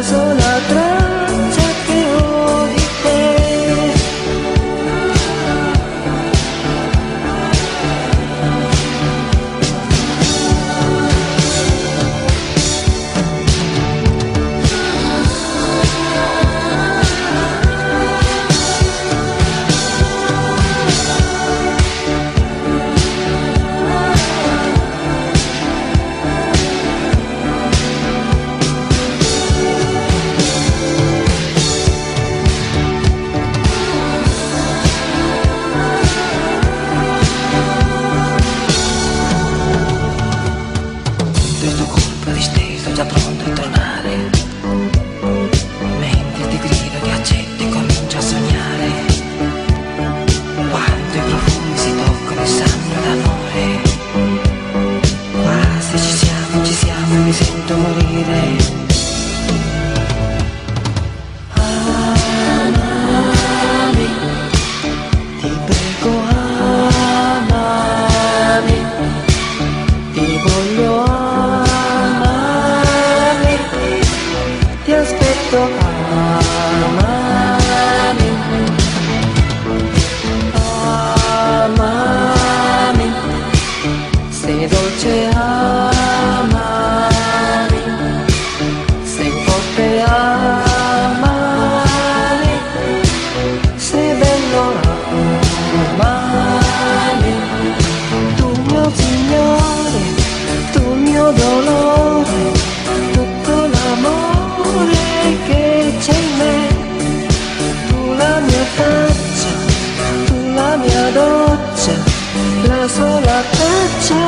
sola traccia che ho di te. Disteso, già pronto a tornare, mentre ti grido che accetti e comincio a sognare. Quando i profumi si toccano e sanno d'amore, quasi ci siamo e mi sento morire. Amami, ti prego amami, ti voglio amare. Ti aspetto, amami, amami, sei dolce, amami, sei forte, amami, sei bello, amami, tu mio Signore, tu mio dolore, tutto l'amore che c'è in me, tu la mia faccia, tu la mia doccia, la sola traccia